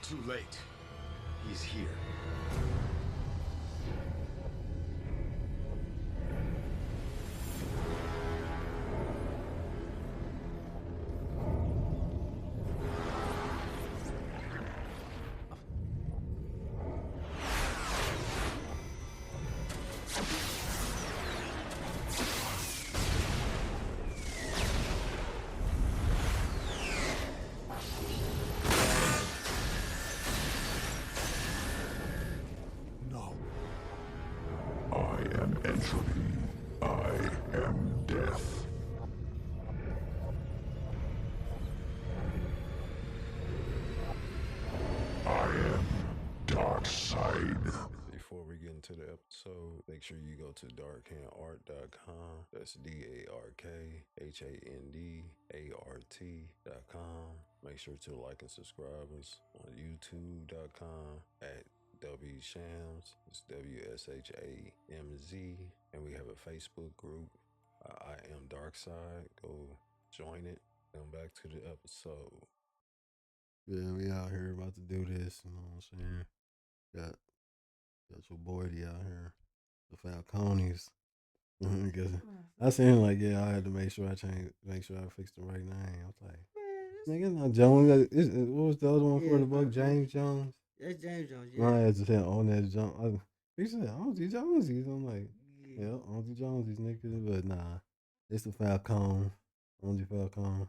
too late. He's here. No. I am entropy. I am death. I am dark side. Before we get into the episode, make sure you go to darkhandart.com. That's DARKHANDART.com. Make sure to like and subscribe us on youtube.com at W.Shamz. It's WSHAMZ. And we have a Facebook group. I am Dark Side. Go join it. Come back to the episode. Yeah, we out here about to do this. You know what I'm saying? Got your boy out here. The Falcones. Because I seen like, yeah, I had to make sure I fixed the right name. I was like, nigga, it's not Jones. What was the other one for the book? James Jones? That's James Jones, No, I just said Onez Jones. He said, Onzy Jonesies. I'm like, yeah, Onzy Jonesies, nigga. But nah, it's the Falcone. Onzy Falcone.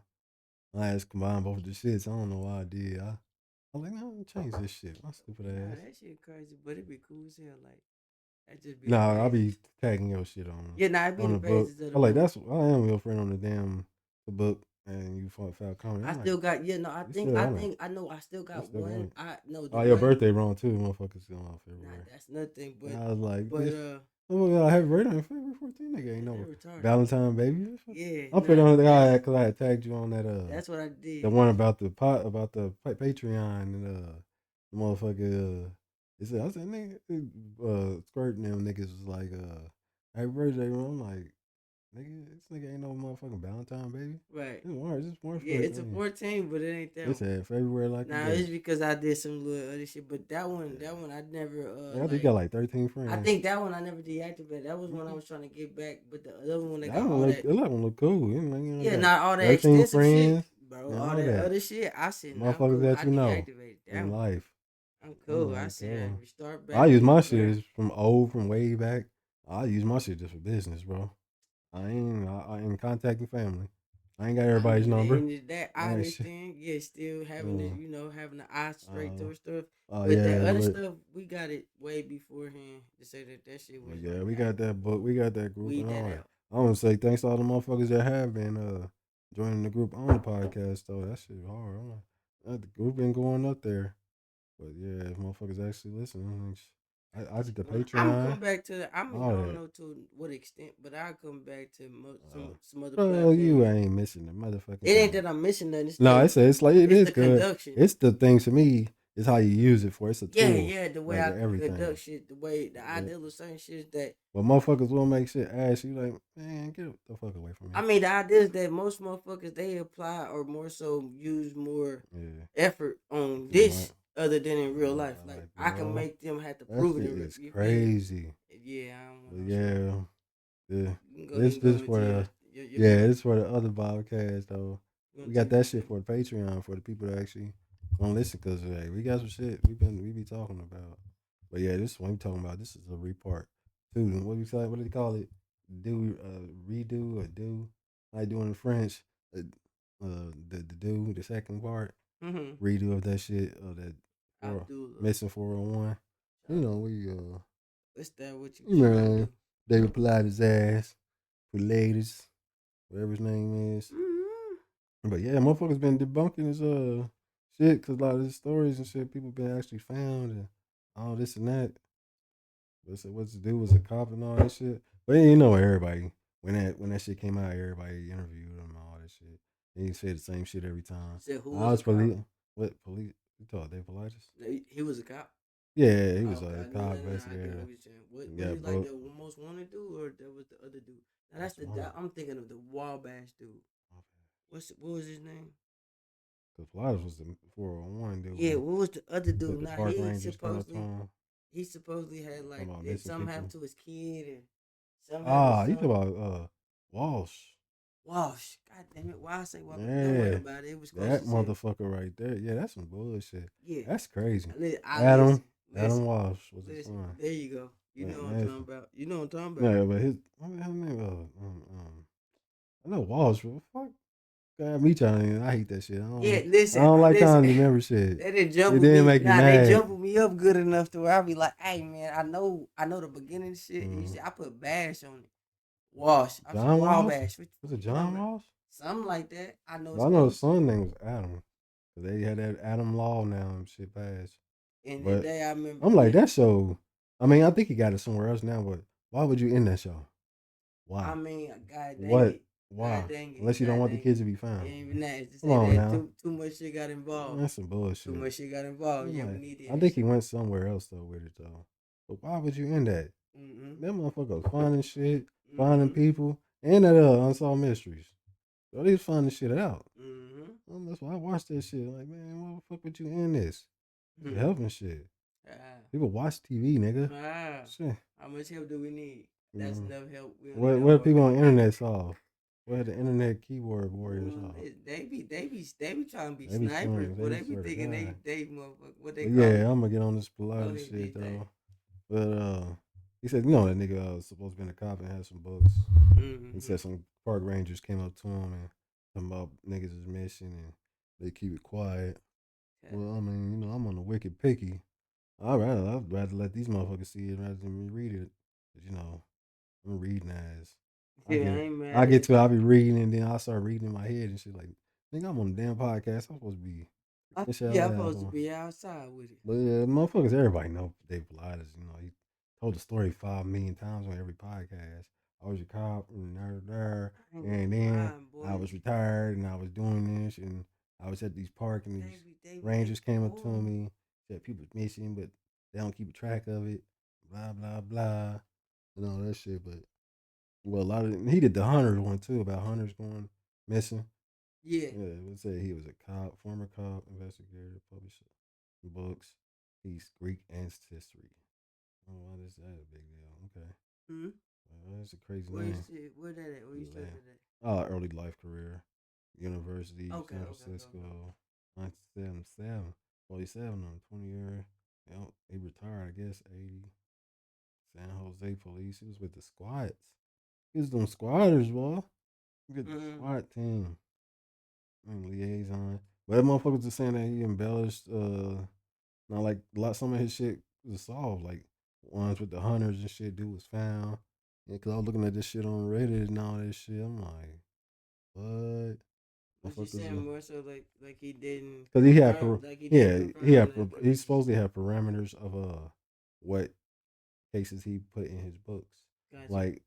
I just combined both of the shits. I don't know why I did. I was like, no, change this shit. My stupid ass. That shit crazy, but it'd be cool as hell. Like, that just be Nah, I'll be tagging your shit on. Yeah, nah, it be on the the book. pages of the I like book. that's I am your friend on the damn the book, and you fought Falcone. I still got I know I still got one. Your birthday wrong too, motherfuckers. Still off February. Nah, that's nothing. But I was like, but oh my god, happy birthday on February 14th. Nigga ain't no Valentine, baby. Yeah, I'm pretty on the guy because I had tagged you on that. That's what I did. The one about the Patreon and the motherfucker. I said, nigga, squirting them niggas was like, happy birthday, bro. I'm like, nigga, this nigga ain't no motherfucking Valentine, baby. Right. It's March. Yeah, it's a 14, but it ain't that. It said February like. Nah, it's because I did some little other shit. But that one, I never. I think you got like 13 friends. I think that one I never deactivated. That was when I was trying to get back. But the other one, that one look cool. Yeah, not all that extensive friends, shit, bro. All that other shit, I said, motherfuckers that you know in life. I'm cool. I said, restart back. I use my shit from way back. I use my shit just for business, bro. I ain't contacting family. I ain't got everybody's number. That I understand. Yeah, still having it, having the eye straight through stuff. But yeah, that other stuff, we got it way beforehand to say that shit was. Yeah, we got that book. We got that group. And all that. I want to say thanks to all the motherfuckers that have been joining the group on the podcast though. That shit hard. The group been going up there. But yeah, if motherfuckers actually listen, I did the Patreon. I'm come back to I don't know to what extent, but I'll come back to some other platforms. You ain't missing the motherfucking. It ain't that I'm missing nothing. It's it's good. Conduction. It's the things to me. It's how you use it for. It's a tool. Yeah, the way I conduct shit, the way the idea of certain shit is that. But motherfuckers will make shit ass you like, man, get the fuck away from me. I mean, the idea is that most motherfuckers they apply or more so use more effort on this. Other than in real life, like I can make them have to prove it. It's crazy. Yeah, I don't know. Yeah. This for the it's for the other podcast though. We got that shit for the Patreon for the people that actually don't listen because we got some shit we be talking about. But yeah, this one we talking about. This is a repart too. What do they call it? Redo or do? Like doing in French. The second part. Mm-hmm. Redo of that shit that missing 401. You know what's that? What you? Man, David Paulides' ass, Paulides, whatever his name is. Mm-hmm. But yeah, motherfuckers been debunking his shit because a lot of his stories and shit people been actually found and all this and that. What's the dude was a cop and all that shit. But you know everybody when that shit came out, everybody interviewed him and all that shit. And he said the same shit every time. Said who was police? What police? You thought Dave Paulides? He was a cop. Yeah, he was like a cop investigator. What was like the most wanted dude, or that was the other dude? Now that's I'm thinking of the Wabash dude. What was his name? Because Paulides was the 401 dude. Yeah, what was the other dude? The Now park rangers come up to him. he supposedly had like About did missing something people. happen to his kid and something happened to You talk son. about Walsh. Walsh. God damn it. Why I say Walsh? Don't worry Yeah, about it. It was close that as hell. motherfucker right there. Yeah, that's some bullshit. Yeah. That's crazy. Listen. Adam Walsh was his Listen. son. There you go. You know what I'm talking about. You know what I'm talking about. Yeah, but what the hell name? I know Walsh, but fuck. God, me trying. I hate that shit. I don't like trying to remember shit. They didn't jump it didn't make me mad. They jumpled me up good enough to where I be like, hey man, I know the beginning shit. You see, I put Bash on it. Walsh. John Walsh? Bash. Was it John Walsh? Something like that. I know. I know his son name was Adam. They had that Adam Law now and shit passed. And the day I remember, I'm like that show. I mean, I think he got it somewhere else now, but why would you end that show? Why? I mean, God dang what? it. Why? God dang it. Unless you don't want the kids to be found. Even that. Just Come on now. Too much shit got involved. That's some bullshit. Too much shit got involved. Yeah, like, we need it. I think he went somewhere else though with it though. But why would you end that? That motherfucker was finding shit, finding people, and that Unsolved Mysteries. So they was finding shit out. That's why I watched that shit. Like, man, why the fuck would you end this? You're helping shit. People watch TV, nigga. Shit. How much help do we need? That's enough help. What people on the internet solve? What the internet keyboard warriors solve? They be trying to be snipers. Well, they be thinking they motherfucker. What they call I'm gonna get on this Paulides shit though. But he said, that nigga was supposed to be in a cop and had some books. He said some park rangers came up to him and talking about niggas is missing and they keep it quiet. Okay. Well, I mean, I'm on the wicked picky. I'd rather let these motherfuckers see it rather than me read it. Cause I'm reading as. I get to I'll be reading and then I'll start reading in my head and shit like, nigga, I'm on the damn podcast. I'm supposed to be. I'm supposed to be outside with it. But yeah, motherfuckers, everybody know Dave Paulides. He told the story 5 million times on every podcast. I was a cop and and then I was retired and I was doing this and I was at these parks and these rangers came up to me, said people missing but they don't keep track of it, blah blah blah, and all that shit. But he did the hunters one too about hunters going missing. Yeah, it said he was a cop, former cop, investigator, published books, peace, Greek ancestry. Oh, why is that a big deal? Okay. That's a crazy name. Where that at? Where you studied at? Early life career, University, San Francisco, 1977, 47 on 20 year. He retired, I guess, 80. San Jose police. He was with the squads. He was them squatters, boy. Get the SWAT team. Liaison. But that motherfucker was just saying that he embellished not like some of his shit was solved. Like ones with the hunters and shit, dude was found. Yeah, cause I was looking at this shit on Reddit and all this shit. I'm like, what? What you saying more so like he didn't? Cause he had he supposedly had parameters of what cases he put in his books. Gotcha. Like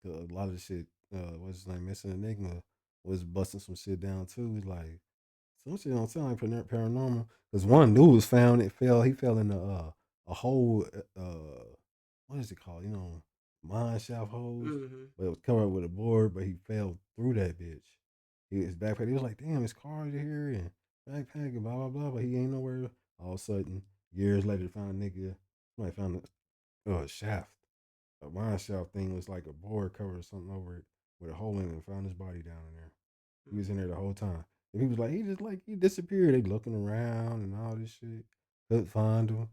a lot of the shit. What's his name? Missing Enigma was busting some shit down too. He's like some shit don't sound like paranormal. Cause one dude was found. He fell in a hole. What is it called? Mine shaft holes, but it was covered with a board. But he fell through that bitch. His backpack. He was like, "Damn, his car's here and backpack and blah blah blah." But he ain't nowhere. All of a sudden, years later, found a nigga. Somebody found a shaft. A mine shaft thing was like a board covered or something over it with a hole in it. And found his body down in there. He was in there the whole time. And he was like, he disappeared. They looking around and all this shit. Couldn't find him.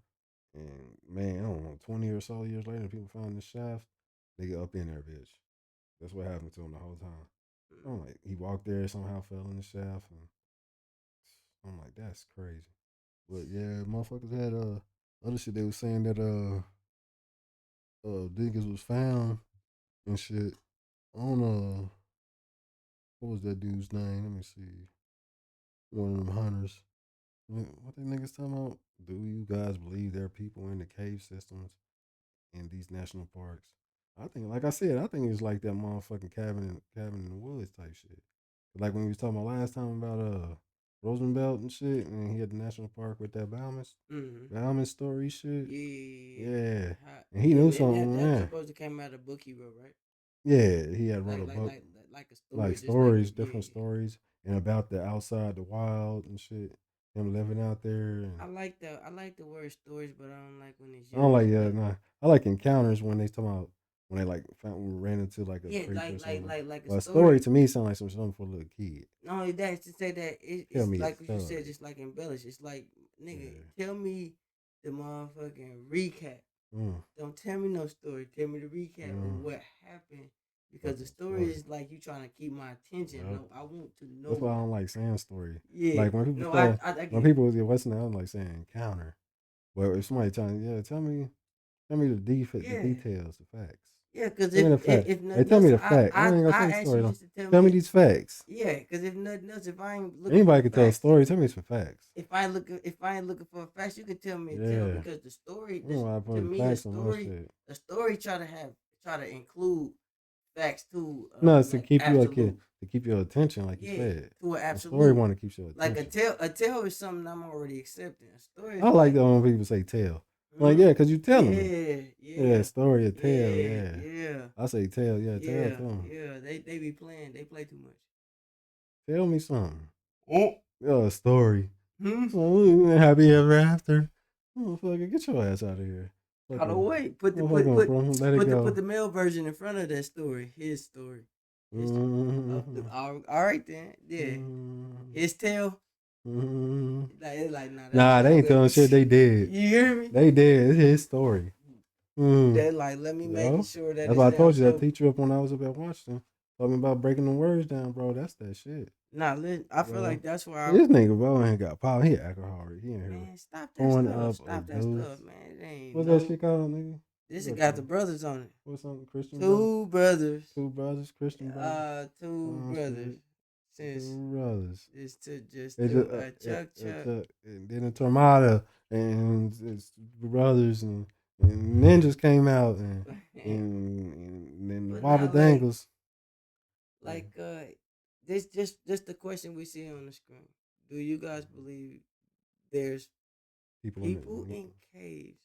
And man, I don't know, 20 or so years later, people found the shaft. They get up in there, bitch. That's what happened to him the whole time. I'm like, he walked there, somehow fell in the shaft. And I'm like, that's crazy. But yeah, motherfuckers had other shit. They was saying that Diggins was found and shit on what was that dude's name? Let me see. One of them hunters. What the niggas talking about? Do you guys believe there are people in the cave systems in these national parks? I think, like I said, it's like that motherfucking cabin in the woods type shit. Like when we was talking about last time about Rosenbelt and shit, and he had the national park with that Bauman story shit. Yeah. And he knew something. That supposed to came out of book he wrote, right? Yeah, he had wrote a book. Like a story. Like stories, different stories. and about the outside, the wild and shit. Him living out there. And I like the word stories, but I don't like when it's I don't like used. nah. I like encounters when they talking about when they like ran into like a Yeah, creature or something. like a Well, a story story. to me sounds like something for a little kid. Not only that, to say that Tell it's me a like what you said, story. just like embellish. It's like, nigga, Yeah. tell me the motherfucking recap. Don't tell me no story. Tell me the recap of what happened. Because the story is like you trying to keep my attention. Yep. No, I want to know. That's why I don't like saying story. Yeah. Like when people No, say, I get when people was what's now, I'm like saying encounter. Well, if somebody telling tell me the the details, the facts. Yeah, because Tell me the facts. if Hey, nothing tell else, me the fact. I ain't gonna I say ask story you though. just to Tell me these facts. Yeah, because if nothing else, if I ain't looking Anybody for can tell a facts, story. Tell me some facts. if I ain't looking for facts, you can tell me a tale, Yeah. because the story, To me, facts on my shit. the story try to include facts too. No, it's to Like keep you absolute. to keep your attention, like you Yeah, said. to an The story absolute. want to keep your Like attention. a tale is something I'm already accepting. A story is I like that when people say tell. Like, yeah, because you telling me. Yeah, story or tale, yeah. I say tell, tell to them. Yeah. They be playing. They play too much. Tell me something. Oh. A story. Hmm. Happy ever after. Motherfucker, get your ass out of here. Hold on, wait. Put the male version in front of that story. His story. All right then. Yeah. His tale. Like nah, they ain't telling shit. They did. You hear me? They did. It's his story. That like let me make sure that that's why I told you that teacher up when I was up at Washington. Talking about breaking the words down, bro. That's that shit. Nah, listen, I feel like that's why this nigga bro ain't got power. He alcohol. He ain't here. Man, stop that stuff. Stop that stuff, man. It ain't what's that shit called, nigga? This has got the brothers on it. What's something Christian? Two brothers. Two brothers, Christian brothers. Two brothers. Since two brothers. It's to just Chuck. And then the Tornado and it's brothers and ninjas came out and then the Wobble Dangles. Like this just the question we see on the screen. Do you guys believe there's people in caves,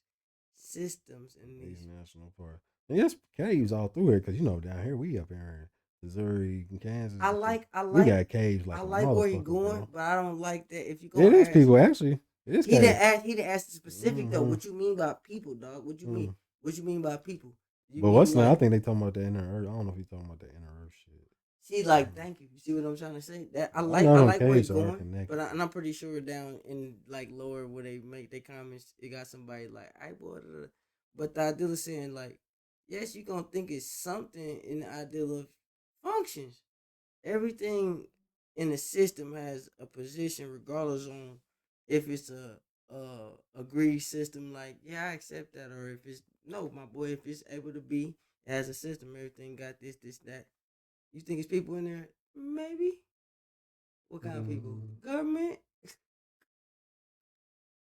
systems in these national parks? And yes, caves all through here, because you know down here we up here in Missouri and Kansas. I like we got caves like I like where you're going, bro. but I don't like that if you go. It is people actually. It is. He didn't ask the specific though. What you mean by people, dog? What you mean? What you mean by people? But what's now? I think they talking about the inner earth. I don't know if he's talking about the inner earth shit. See, like, thank you. You see what I'm trying to say? That I like where he's going, but I'm pretty sure down in like lower where they make their comments, it got somebody like, "I bought it," but the ideal is saying like, yes, you gonna think it's something in the ideal of functions. Everything in the system has a position, regardless on if it's a greed system. Like, yeah, I accept that, or if it's no, my boy, if it's able to be as a system, everything got this, that. You think it's people in there? Maybe. What kind of people? Government?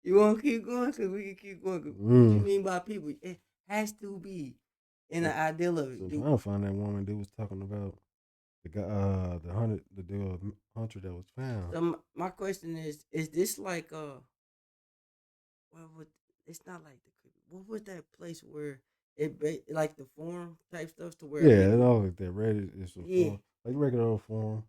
You want to keep going? Because we can keep going. What you mean by people? It has to be in the ideal of it. So trying to find that woman dude was talking about the guy, the dude hunter that was found. So my question is this like it's not like what was that place where it like the forum type stuff to where it all like that Reddit is a forum, like regular old forum.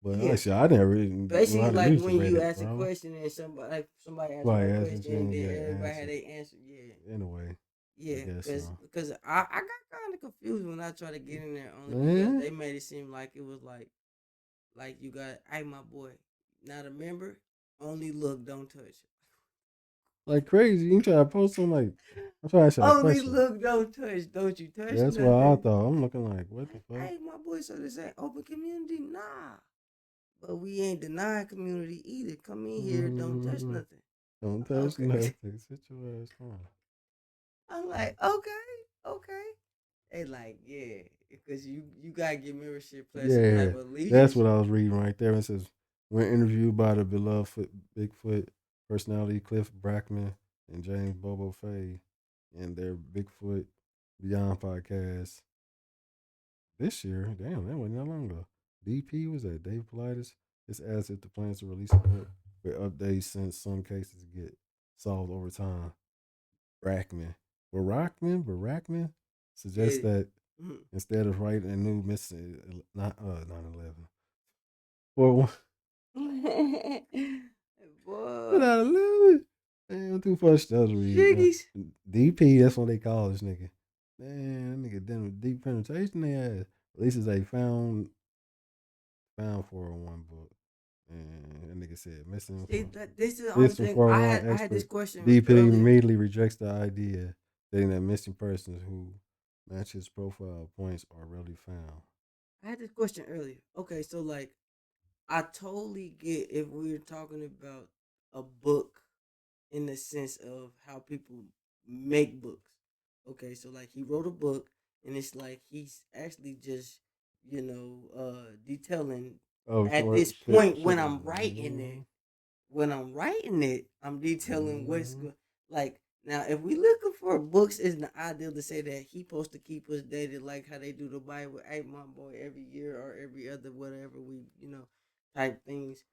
But actually, I didn't really basically like when you ask a question and somebody asks a question and then everybody had their answer. Yeah. In a way. Yeah, because I got kind of confused when I tried to get in there only because they made it seem like it was like you got, hey my boy, not a member, only look, don't touch. Like crazy, you try to post them like I'm trying to ask a question. Look, don't touch, don't you touch. That's what I thought. I'm looking like what the fuck. Hey my boy, so this ain't open community, nah. But we ain't denying community either. Come in here, don't touch nothing. Don't touch nothing. Sit your ass down. I'm like, okay. They like, yeah, because you gotta get membership plus type of allegiance. That's what I was reading right there. It says when interviewed by the beloved Bigfoot personality Cliff Brackman and James Bobo Fay in their Bigfoot Beyond podcast this year. Damn, that wasn't that long ago. DP was that Dave Paulides. It's as if the plans to release a book with updates since some cases get solved over time. Barackman suggests that instead of writing a new missing 9/11. Well, Boy. I love it. Man, too much stuff to read. DP, that's what they call this nigga. Man, that nigga done with deep penetration they ass. At least they found 401 book. And that nigga said missing. This is the only thing I had this question. DP immediately rejects the idea stating that missing persons who match his profile points are rarely found. I had this question earlier. Okay, so like I totally get if we're talking about a book in the sense of how people make books. Okay, so like he wrote a book and it's like he's actually just, detailing at this point when I'm writing it. When I'm writing it, I'm detailing what's good. Like now, if we looking for books, it's not ideal to say that he supposed to keep us dated like how they do the Bible. Hey, my boy, every year or every other whatever we type things.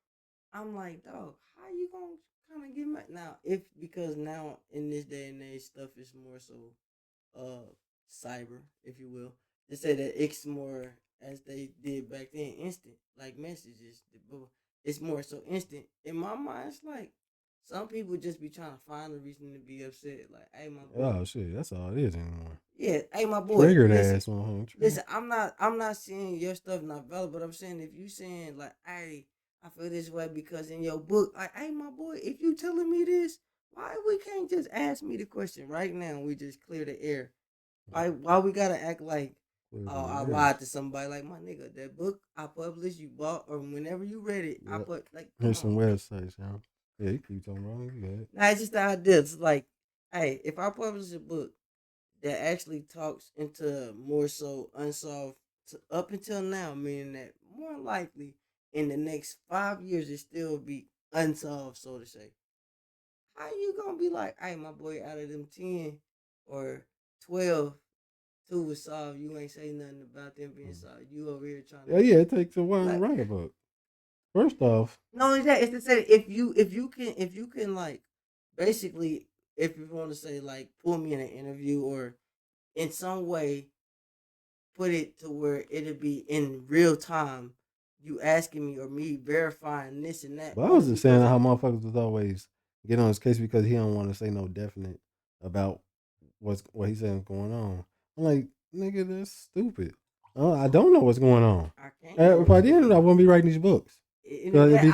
I'm like, dog, how you gonna kind of get mad now? If because now in this day and age, stuff is more so, cyber, if you will, to say that it's more as they did back then, instant, like messages. It's more so instant. In my mind, it's like some people just be trying to find a reason to be upset. Like, hey, my boy. Oh shit, that's all it is anymore. Yeah, hey, my boy. Triggered ass on. Listen, I'm not saying your stuff not valid, but I'm saying if you saying like, hey, I feel this way because in your book, like, hey, my boy, if you telling me this, why we can't just ask me the question right now? We just clear the air. Why we gotta act like, oh, I lied to somebody? Like, my nigga, that book I published, you bought, or whenever you read it, I put like. There's some websites, yo. Yeah, you keep talking wrong. You got it. Nah, it's just the idea. It's like, hey, if I publish a book that actually talks into more so unsolved up until now, meaning that more likely in the next 5 years it still be unsolved, so to say. How you gonna be like, hey, my boy, out of them 10 or 12, 2 was solved. You ain't say nothing about them being solved. You over here trying to. Yeah, it takes a while to write a book. First off, not only that, it's to say if you can like basically, if you want to say like pull me in an interview or in some way put it to where it'll be in real time, you asking me or me verifying this and that. But I was just saying how motherfuckers was always get on his case because he don't want to say no definite about what he's saying is going on. I'm like, nigga, that's stupid. I don't know what's going on. I can't. If I did, I wouldn't be writing these books. Regardless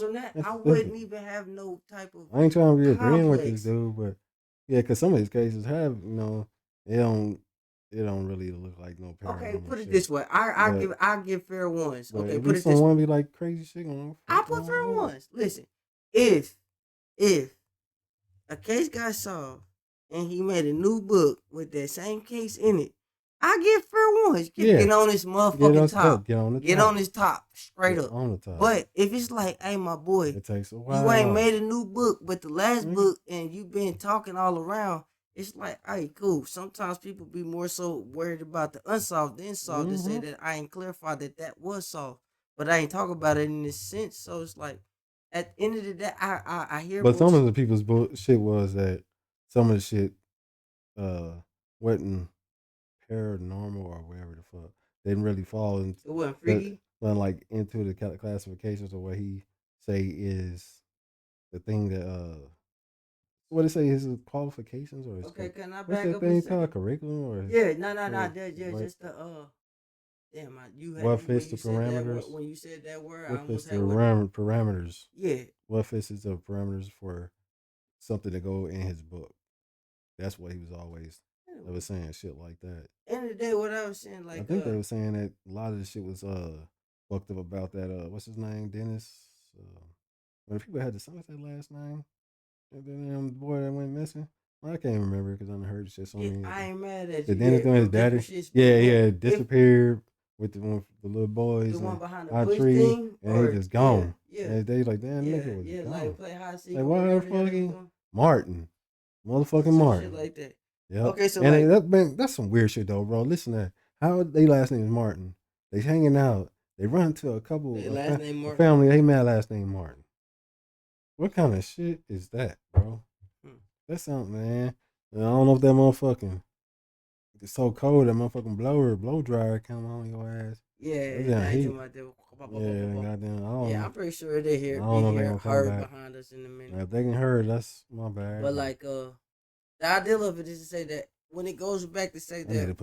of that, I wouldn't even have no type of. I ain't trying to be agreeing with this dude, but yeah, because some of these cases have, it don't really look like no paranormal. Okay, put it this way. I give fair ones. Okay, put it this way. Someone be like crazy shit on. I put fair ones. Listen, if a case got solved and he made a new book with that same case in it, I give fair ones. Get on this motherfucking top. Get on this top, straight up. On the top. But if it's like, hey, my boy, it takes a while. You ain't made a new book, but the last book, and you been talking all around. It's like, hey, cool. Sometimes people be more so worried about the unsolved than solved to say that I ain't clarified that was solved, but I ain't talk about it in this sense. So it's like, at the end of the day, I hear. But some of the people's shit was that some of the shit wasn't paranormal or whatever the fuck. They didn't really fall into. It wasn't freaky. But like into the classifications of what he say is the thing that what it say his qualifications or his can I back what's that up thing called curriculum or just the damn you had what fits the parameters when you said that word what fits the parameters yeah what fits the parameters for something to go in his book. That's what he was always saying shit like that. End of the day, what I was saying, like I think they were saying that a lot of the shit was fucked up about that what's his name, Dennis. When people had what's that last name? And then the boy that went missing. Well, I can't remember because I heard shit so many. I ain't mad at you. The Dennis doing his daddy. Yeah, disappeared with the little boys. The one behind the bush thing, and he just gone. Yeah. And they like, damn, nigga was gone. Like play high seat. Like why fucking Martin, motherfucking Martin, shit like that. Yeah. Okay, so and that's some weird shit though, bro. Listen to that. How they last name is Martin. They hanging out. They run into a couple of family. They mad last name Martin. What kind of shit is that, bro? That's something, man. I don't know if that motherfucking it's so cold that motherfucking blow dryer come on your ass. Yeah, Yeah, I he. talking about that. Yeah, goddamn. I don't know. I'm pretty sure they I hear don't know if they gonna come heard back. behind us in a minute. If they can hear, that's my bad. But like the idea of it is to say that when it goes back to say that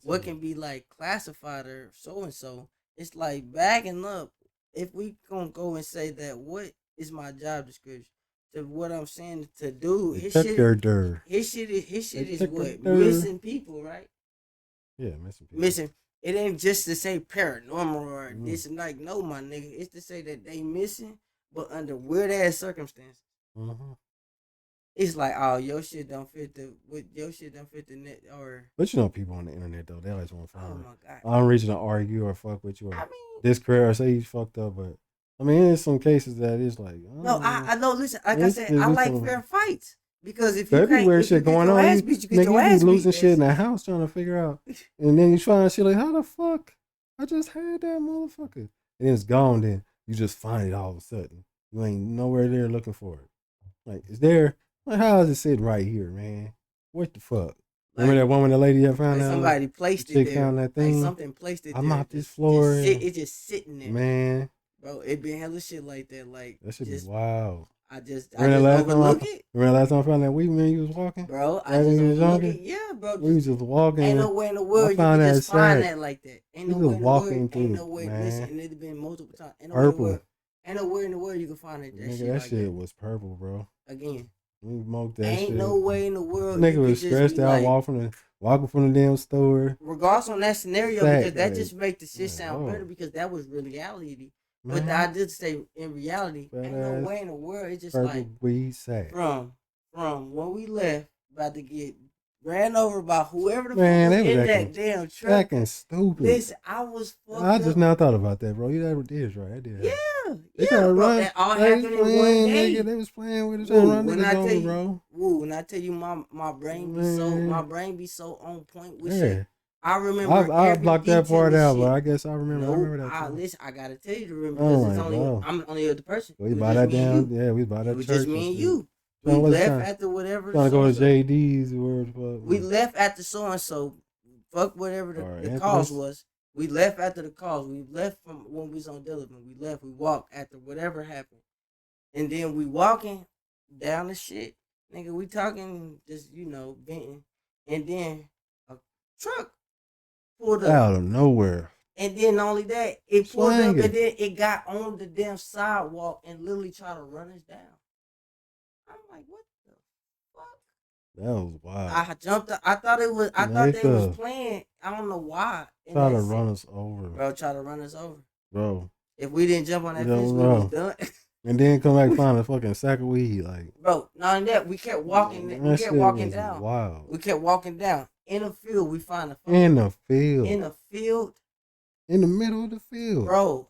what can be like classified or so and so, it's like backing up. If we gonna go and say that what is my job description to what I'm saying to do, his shit is what missing people, right? Yeah, missing people. Missing. It ain't just to say paranormal or this and like no, my nigga. It's to say that they missing, but under weird ass circumstances. Mm-hmm. It's like, oh, your shit don't fit the net or. But you know, people on the internet though, they always want to find. Oh my god. I'm reaching to argue or fuck with you or discredit or say he's fucked up, but I mean, in some cases that is like. I know. Listen, like I said, I like fair fights. Because if you everywhere can't, shit going on, you get your ass be losing shit in the house trying to figure out, and then you find shit like, how the fuck I just had that motherfucker, and it's gone. Then you just find it all of a sudden. You ain't nowhere there looking for it. Like it's there. Like how is it sitting right here, man? What the fuck? Remember that woman, the lady that found out? Somebody placed it there. Found that thing. Like something placed it there. I mopped this floor. It's just sitting there, man. Bro, it been hella shit like that. Like that shit be wild. I just overlook it. Remember last time I found that weed when you was walking? Bro, I just overlook it. Yeah, bro. We was just walking. Ain't no way in the world you can just find that like that. Ain't no way in the world. Ain't no way. Listen, and it's been multiple times. Ain't no way in the world you can find it. That shit was purple, bro. Again. We smoked that shit. Ain't no way in the world. Nigga was stressed out walking from the damn store. Regardless on that scenario, because that just make the shit sound better because that was reality. But I did say in reality, ain't no way in the world. It's just like weed sack. From when we left, about to get ran over by whoever the fuck was in that damn truck. Fucking stupid. Listen, I was fucked I just now thought about that, bro. You that did right. I did. Yeah, bro. That all happened in one day. Nigga, they was playing with each other. When I tell you my brain be so on point with shit. I remember. I blocked that part out, but I guess I remember. No, I remember that. Listen, I gotta tell you to remember because I'm only other person. We bought that down. Yeah, we bought that. It was just me and you. We left after whatever. Trying to go to JD's. We left after so and so. Fuck whatever the cause was. We left after the cause. We left from when we was on Delavan. We left. We walked after whatever happened, and then we walking down the shit, nigga. We talking just venting, and then a truck pulled up out of nowhere. And then not only that, it pulled up and then it got on the damn sidewalk and literally tried to run us down. I'm like, what the fuck? That was wild. I jumped up. I thought they was playing. I don't know why. Try to run us over. Bro, try to run us over. Bro. If we didn't jump on that fence, we was done. And then come back and find a fucking sack of weed. Like, bro, not only that, we kept walking. We kept walking down. Wow. We kept walking down. In the field, we find a In the field. In the middle of the field. Bro,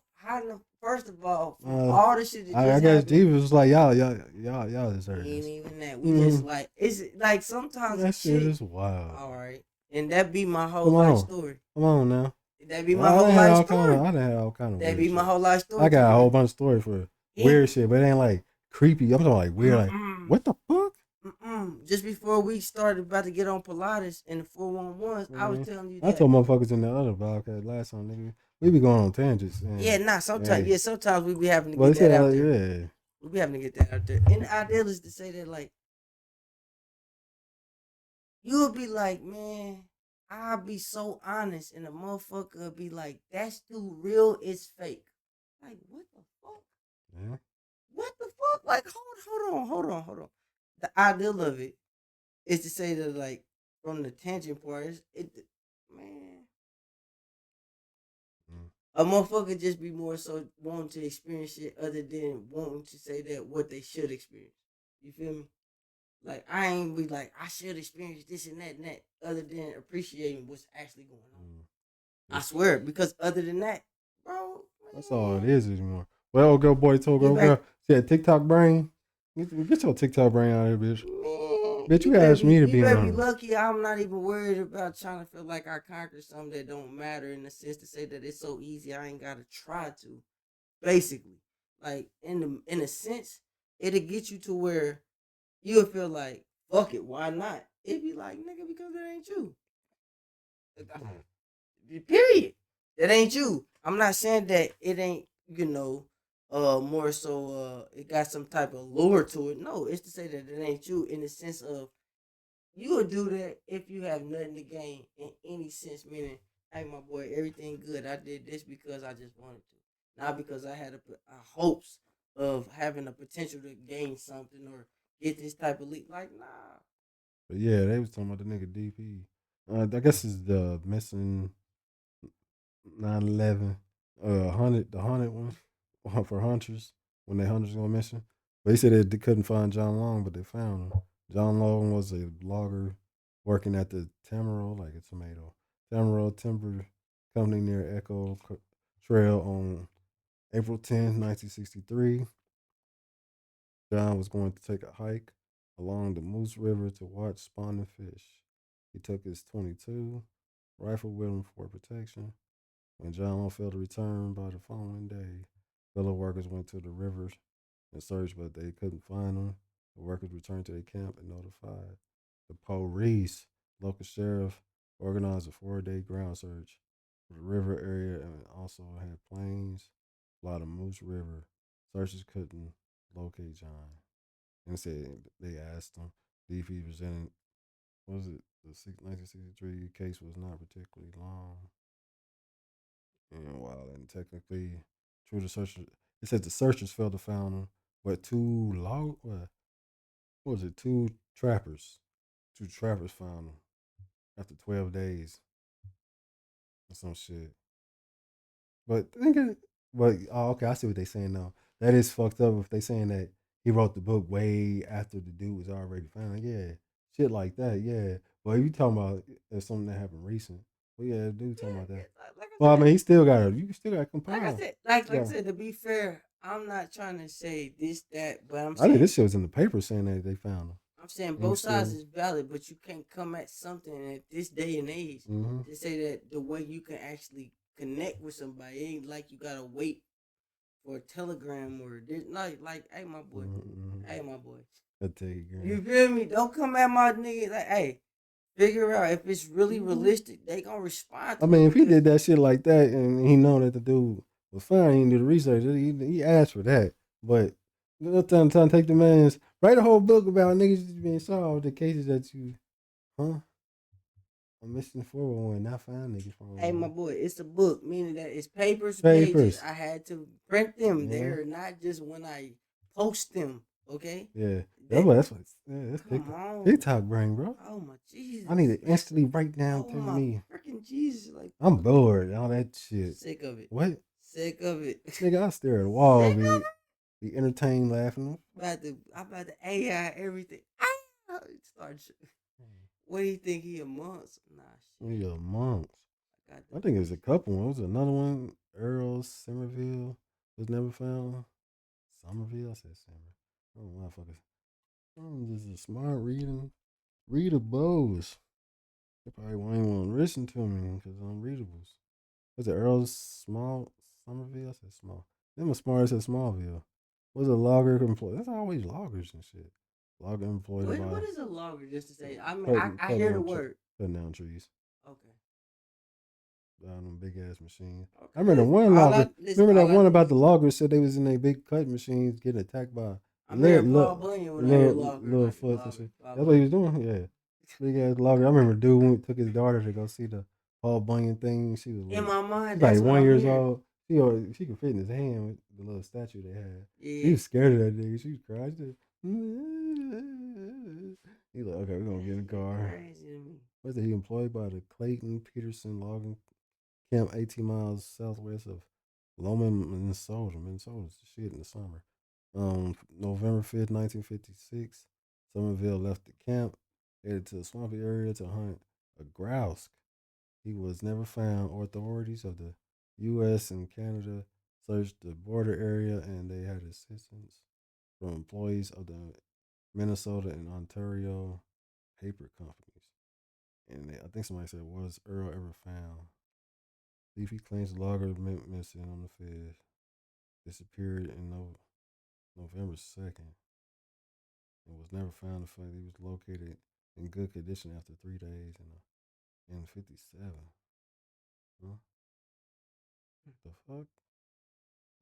first of all, all the shit that just I guess Jesus was like, y'all deserve this. Ain't even that. We just like, it's like sometimes that shit is wild. All right. And that be my whole life story. Come on now. That be my whole life story. I done had all kind of that be my whole life story. I got a whole bunch of stories for weird shit, but it ain't like creepy. I'm talking like weird, like, what the fuck? Just before we started about to get on Paulides and the 411s, I was telling you that. I told motherfuckers in the other podcast last time, nigga, we be going on tangents. Sometimes we be having to get that out there. Yeah. We be having to get that out there. And the idea is to say that, like, you'll be like, man, I'll be so honest, and the motherfucker will be like, that's too real, it's fake. Like, what the fuck? Yeah. What the fuck? Like, hold on. The ideal of it is to say that, like, from the tangent part, a motherfucker just be more so wanting to experience shit other than wanting to say that what they should experience. You feel me? Like, I ain't be like, I should experience this and that, other than appreciating what's actually going on. I swear, because other than that, bro. That's all it is anymore. Well, old girl boy told girl, she had TikTok brain. Get your TikTok brain out of here, bitch. Man, bitch, you asked me to be on. You better be lucky. I'm not even worried about trying to feel like I conquered something that don't matter in the sense to say that it's so easy. I ain't gotta try to. Basically, like in a sense, it'll get you to where you'll feel like, fuck it, why not? It'd be like, nigga, because it ain't you. Period. That ain't you. I'm not saying that it ain't, more so it got some type of lure to it. No, it's to say that it ain't you in the sense of you would do that if you have nothing to gain in any sense, meaning, hey my boy, everything good. I did this because I just wanted to. Not because I had a hopes of having a potential to gain something or get this type of lead. Like, nah. But yeah, they was talking about the nigga DP. I guess it's the missing 9/11, the haunted one for hunters when they hunters go missing. But they said they couldn't find John Long, but they found him. John Long was a logger working at the Tamaro, like a tomato, Tamaro Timber Company near Trail on April 10th, 1963. John was going to take a hike along the Moose River to watch spawning fish. He took his 22 rifle with him for protection. When John Long failed to return by the following day, fellow workers went to the rivers and searched, but they couldn't find him. The workers returned to their camp and notified the police. Local sheriff organized a 4-day ground search for the river area and also had planes fly the Moose River. Searchers couldn't locate John. And said they asked him if he presented, was it the 1963 case was not particularly long. And while and technically, true to searchers, it said the searchers failed to find him, but what was it? Two trappers found him after 12 days or some shit. But thinking, but oh, okay, I see what they saying now. That is fucked up if they saying that he wrote the book way after the dude was already found. Yeah, shit like that. Yeah, but if you talking about something that happened recent, well, yeah, dude talking about that. Like I Well, I said, mean, he still got to. You still got to like I compile. said, like I Yeah, said, to be fair, I'm not trying to say this, that, but I'm I think saying this shit was in the paper saying that they found him. I'm saying And he both sides still. is valid, but you can't come at something at this day and age Mm-hmm. to say that the way you can actually connect with somebody ain't like you gotta wait for a telegram or this. Like, Mm-hmm. hey my boy, I take it, girl. you feel me? Don't come at my nigga like, hey, figure out if it's really realistic. They gonna respond I to it mean, if he because did that shit like that and he know that the dude was fine, he didn't do the research. He asked for that, but no time to take the man's write a whole book about niggas just being solved the cases that you, huh? I'm missing 411, not find niggas hey, my 411. boy, it's a book, meaning that it's papers, pages. Papers, I had to print them. yeah, They're not just when I post them. Okay, yeah. that That's what. Yeah, that's come TikTok. on. TikTok brain, bro. Oh my I need Jesus. to instantly write down Oh to my me. freaking Jesus. Like, I'm bored. All that shit. sick of it. What, Sick of it. nigga? I stare at the wall. Sick of it. Be entertained laughing. I'm about to AI everything. Ah, start shit. What do you think he a monster? Nah, shit. Yeah, monks. I got I the think it was a couple. What was another one? Earl Somerville was never found. Somerville, I said Somerville. Oh, motherfuckers. This is smart reading. Readables. They probably won't even want to listen to me because I'm readables. Was it Earl Small Somerville? I said small. Them was smart as Smallville. Was a logger employed? That's always loggers and shit. Logger employed what by is a logger? Just to say, I mean, cutting I cutting hear the down word. cutting down trees. Okay. Down them big ass machines. I Okay. remember Listen, one logger. listen, Remember that all I one know about is the loggers said they was in their big cut machines getting attacked by I'm hearing Paul little Bunyan when I hear little logger, little like foots and logger, shit. Paul That's what he Bunyan. was doing. Yeah, big ass logger. I remember dude took his daughter to go see the Paul Bunyan thing. She was In little. my mind, She's like that's what one I'm years hearing. old. She could fit in his hand with the little statue they had. He Yeah. was scared of that nigga. She was crying. She just, he like, okay, we're gonna That get in the shit car. crazy to me. Was it he employed by the Clayton Peterson logging camp 18 miles southwest of Loma, Minnesota. Minnesota's the shit in the summer. November 5th, 1956, Somerville left the camp, headed to a swampy area to hunt a grouse. He was never found. Authorities of the U.S. and Canada searched the border area and they had assistance from employees of the Minnesota and Ontario paper companies. And I think somebody said, was Earl ever found? Leafy claims the logger went missing on the 5th. Disappeared in November 2nd and was never found. The fact he was located in good condition after 3 days in 57. Huh? The fuck?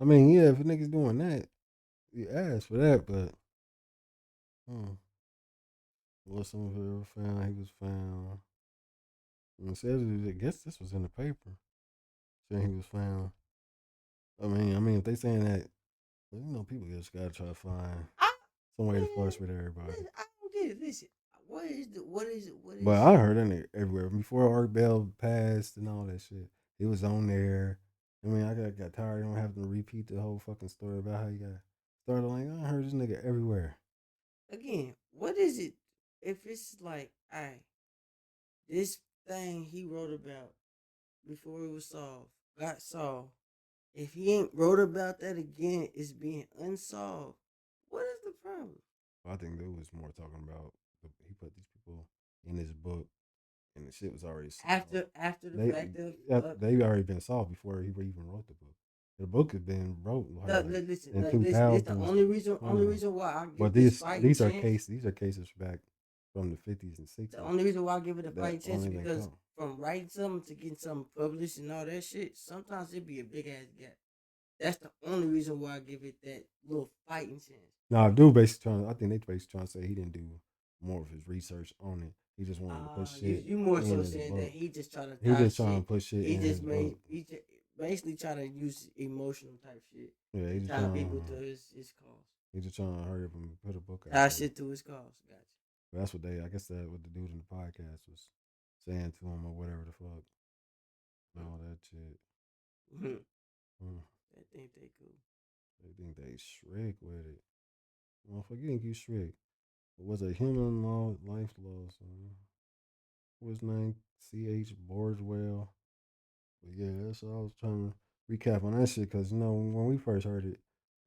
I mean, yeah, if a nigga's doing that, you ask for that, but what some of it found, he was found. And it says, I guess this was in the paper. Saying he was found. I mean, if they saying that, well, people just gotta try to find some way to flush with everybody. I don't get it. Listen, what is the what is it? What is? But I heard it everywhere before Art Bell passed and all that shit. He was on there. I mean, I got tired of having to repeat the whole fucking story about how he got started. Like, I heard this nigga everywhere. Again, what is it? If it's like, this thing he wrote about before it was solved got solved. If he ain't wrote about that again, it's being unsolved. What is the problem? Well, I think dude was more talking about he put these people in his book, and the shit was already solved. After the fact of they already been solved before he even wrote the book. The book had been wrote listen, in listen, 2000. it's the only reason why I give but these are cases back from the 50s and 60s. The only reason why I give it a fight chance is because from writing something to getting something published and all that shit, sometimes it be a big ass gap. That's the only reason why I give it that little fighting chance. Nah, dude basically I think they basically trying to say he didn't do more of his research on it. He just wanted to push shit. You more so saying that he just trying to push shit. Basically trying to use emotional type shit. Yeah, he just tie people to his cause. He just trying to hurry up and put a book out. Tie shit to his cause. Gotcha. That's what I guess that what the dude in the podcast was saying to him or whatever the fuck. All that shit. They think they cool. They think they Shrek with it. Motherfucker, you Shrek. It was a human life loss. What's his name? C.H. Borswell. But yeah, that's what I was trying to recap on that shit because, when we first heard it,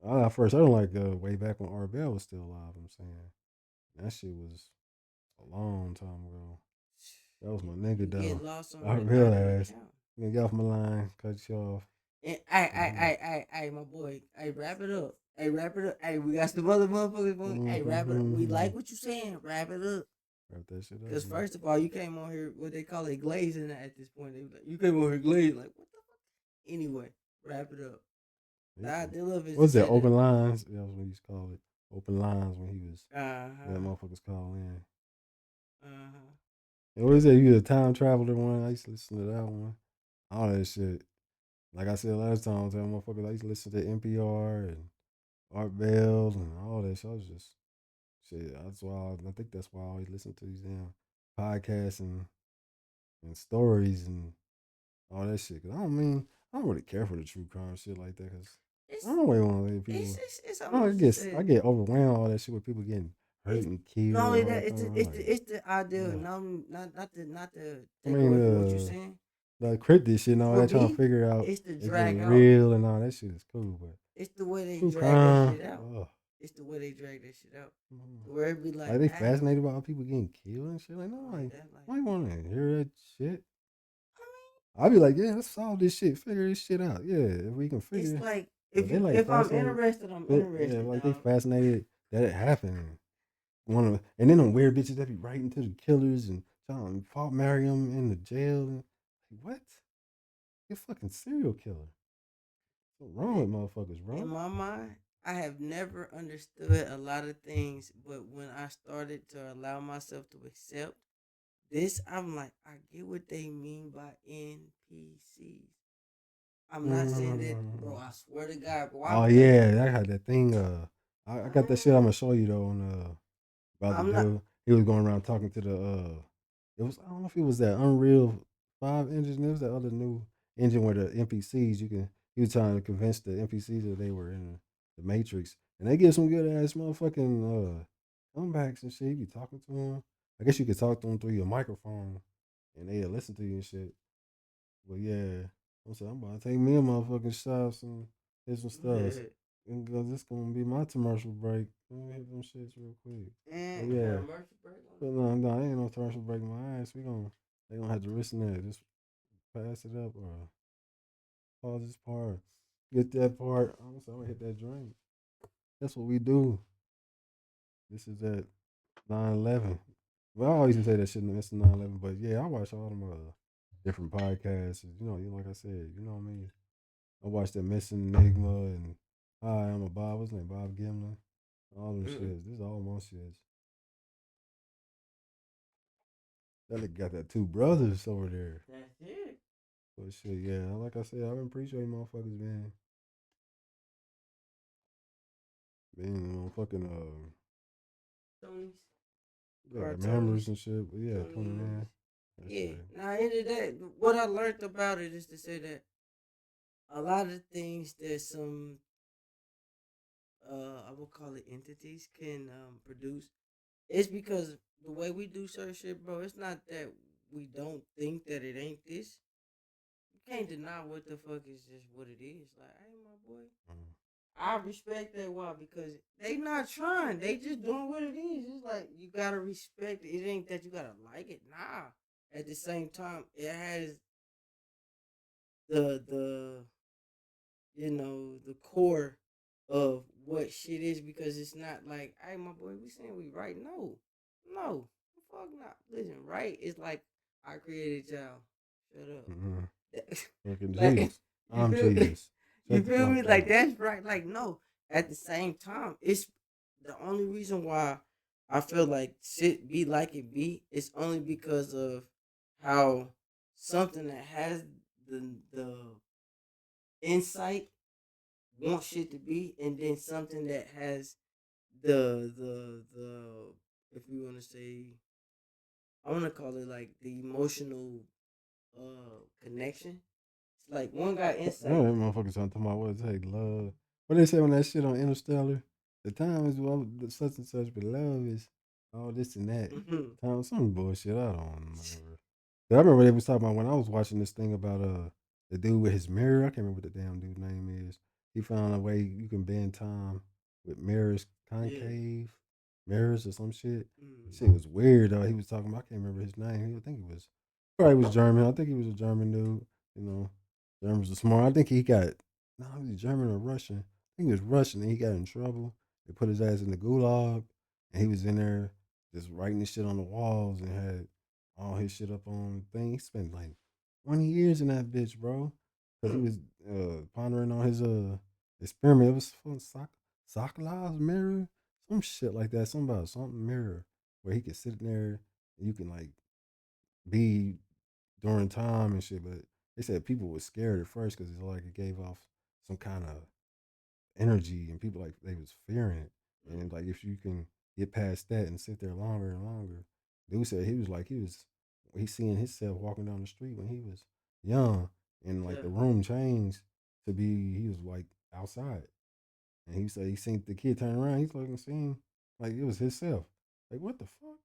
I first heard it like way back when Art Bell was still alive, I'm saying. That shit was a long time ago. That was my nigga, though. Get lost on Art Bell ass. Get off my line, cut you off. And hey, my boy. Hey, wrap it up. Hey, we got some other motherfuckers. Hey, wrap it up. We like what you saying. Wrap it up. Wrap that shit up. Because first of all, you came on here, what they call it, glazing at this point. They like, you came on here glazing. Like, what the fuck? Anyway, wrap it up. What's that? Open lines? That was what he used to call it. Open lines when he was. That motherfuckers call in. And what is that? You a time traveler one? I used to listen to that one. All that shit. Like I said last time, I was telling motherfuckers I used to listen to NPR and Art Bell and all that shit. I was just shit. That's why I think that's why I always listen to these damn podcasts and stories and all that shit. Cause I don't really care for the true crime shit like that. Cause I don't really want to let people. I get overwhelmed all that shit with people getting hurt and killed. Not only that, it's the idea. No, not the take away from what you're saying. The cryptid shit and all that, trying to figure out it's the drag out. Real and all that shit is cool, but it's the way they drag that shit out. It's the way they drag that shit out. Where it be like they fascinated about people getting killed and shit. Like, no, I want to hear that shit. I'd be like, yeah, let's solve this shit, figure this shit out. Yeah, if we can figure. It's like if I'm interested, I'm interested. Yeah, like they fascinated that it happened. And then them weird bitches that be writing to the killers and trying to marry them in the jail. And, like, what? You're a fucking serial killer. What's wrong with motherfuckers, bro? In my mind, I have never understood a lot of things, but when I started to allow myself to accept this, I'm like, I get what they mean by NPCs. I'm not saying that, bro. I swear to God, bro. Oh yeah, I had that thing. I got that shit. I'm gonna show you though. About the dude, he was going around talking to the. It was I don't know if it was that Unreal 5 engine. It was that other new engine where the NPCs he was trying to convince the NPCs that they were in the Matrix, and they get some good ass motherfucking comebacks and shit. You be talking to them. I guess you could talk to them through your microphone, and they'll listen to you and shit. But yeah, I'm about to take me a motherfucking shots and hit some stuff. Yeah. Because this gonna be my commercial break. Let me hit them shits real quick. And yeah, commercial break. But no, ain't no commercial break my ass. They gonna have to listen to it. Just pass it up or pause this part. Get that part. I'm gonna hit that drink. That's what we do. This is at 9/11. Well, I always say that shit. It's 9/11, but yeah, I watch all them different podcasts. Like I said, you know what I mean. I watched that Missing Enigma and Hi, I'm a Bob. What's his name? Bob Gimlin. All them shits. This is all my shits. That nigga got that two brothers over there. That's it. But shit, yeah, like I said, I appreciate motherfuckers being motherfucking Tony's. yeah, members and shit. But yeah, 29. Yeah. Now, into that, what I learned about it is to say that a lot of things that some I would call it entities can produce. It's because the way we do certain shit, bro. It's not that we don't think that it ain't this. You can't deny what the fuck is just what it is. Like, hey, my boy. I respect that. Why? Because they not trying. They just doing what it is. It's like you gotta respect it. It ain't that you gotta like it. Nah. At the same time, it has the the core of what shit is, because it's not like, hey, my boy, we saying we right. No, fuck not. Listen, right? It's like I created y'all. Shut up. Fucking Like, Jesus. I'm Jesus. You feel me? Like, that's right. Like, no. At the same time, it's the only reason why I feel like shit be like it be. It's only because of how something that has the insight wants shit to be, and then something that has the if you want to say, I want to call it like the emotional connection. It's like one got insight. That motherfuckers talking about what take love. What they say on that shit on Interstellar? The time is such and such, but love is all this and that. Time some bullshit. I don't remember. But I remember they was talking about when I was watching this thing about the dude with his mirror. I can't remember what the damn dude's name is. He found a way you can bend time with mirrors, concave mirrors or some shit. Shit was weird though. He was talking about, I can't remember his name. I think he was probably was German. I think he was a German dude. You know, Germans are smart. I think he got no, he was German or Russian. I think he was Russian and he got in trouble. They put his ass in the gulag and he was in there just writing this shit on the walls and had all his shit up on thing. He spent like 20 years in that bitch, bro. Because he was pondering on his experiment. It was from Sokolov's mirror, some shit like that. Something about something mirror where he could sit in there and you can like be during time and shit. But they said people were scared at first because it's like it gave off some kind of energy and people like they was fearing it. And like if you can get past that and sit there longer and longer, dude said he was like he seeing himself walking down the street when he was young and like the room changed to be he was like outside. And he said he seen the kid turn around, he's looking seeing like it was himself. Like what the fuck?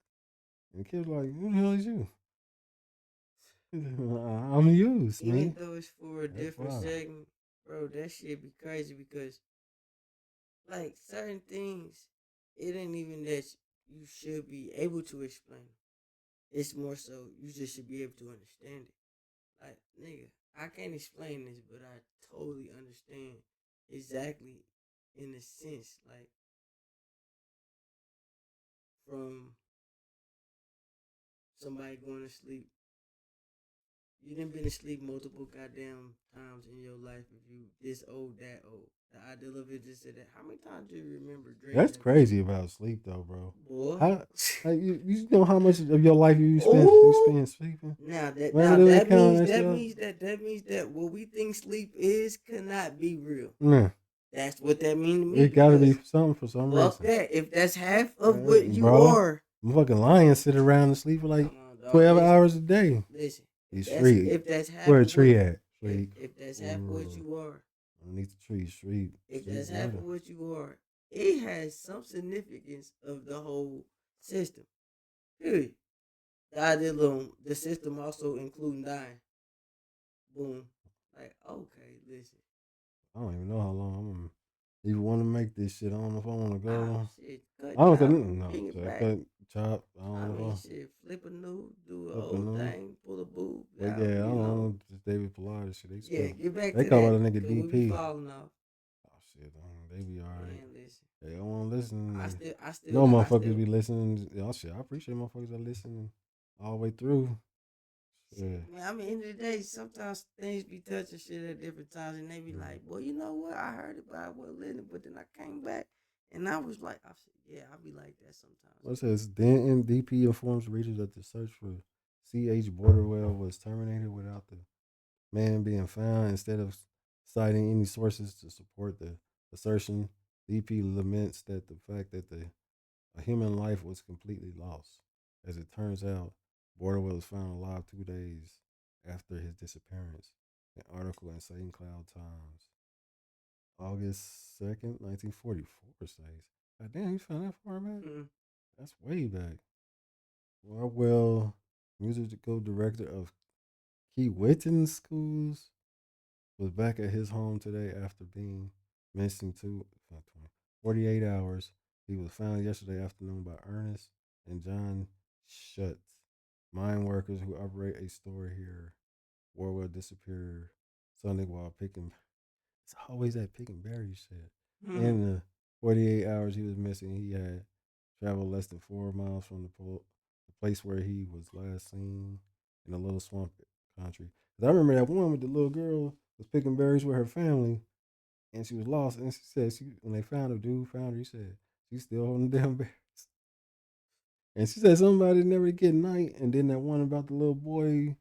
And the kid was like, who the hell is you? I'm used, man. Even though it's for a different segment, bro, that shit be crazy because like certain things, it ain't even that you should be able to explain. It's more so you just should be able to understand it. Like, nigga, I can't explain this, but I totally understand exactly in a sense, like from somebody going to sleep. You done been asleep multiple goddamn times in your life. If you this old, that old, the ideal of it just said that. How many times do you remember dreaming? That's crazy about sleep, though, bro. Boy, like you know how much of your life you spend sleeping? Now that means that what we think sleep is cannot be real. Nah. That's what that means to me. It gotta be something for some reason. Fuck that. If that's half of what you are, I'm fucking lions sit around and sleep for like 12 hours a day. Listen. He's free. If that's half where a tree at? If that's half what you are. Underneath the tree, street. If that's half of what you are, it has some significance of the whole system. Period. The system also including dying. Boom. Like, okay, listen. I don't even know how long I'm gonna even want to make this shit. I don't know if I want to go. Shit, I don't think cut, chop. I don't know. Shit, flip a nude, do a whole thing, pull a boob. But yeah, I don't know. Just David Paulides shit. Get back they to call that. out a nigga DP. We falling off. Oh shit, they be alright. Man, listen. They don't want to listen. I still. No motherfuckers be listening. Y'all shit. I appreciate motherfuckers that listen all the way through. Yeah. Man, I mean, end of the day, sometimes things be touching shit at different times, and they be like, "Well, you know what? I heard it, but I wasn't listening." But then I came back, and I was like, "I said, yeah, I be like that sometimes." What says then DP informs readers that the search for CH border whale was terminated without the man being found. Instead of citing any sources to support the assertion, DP laments that the fact that a human life was completely lost. As it turns out, Borderwell was found alive 2 days after his disappearance. An article in St. Cloud Times, August 2nd, 1944 says, God damn, you found that far back? Mm-hmm. That's way back. Warwell, musical director of Key Witten Schools, was back at his home today after being missing 48 hours. He was found yesterday afternoon by Ernest and John Schutz, mine workers who operate a store here. Warwell disappeared Sunday while picking. It's always that picking berries shit. Mm-hmm. In the 48 hours he was missing, he had traveled less than 4 miles from the place where he was last seen in a little swamp country. 'Cause I remember that one with the little girl was picking berries with her family, and she was lost. And she said when they found her, dude found her. He said she's still holding the damn berries. And she said somebody never get night. And then that one about the little boy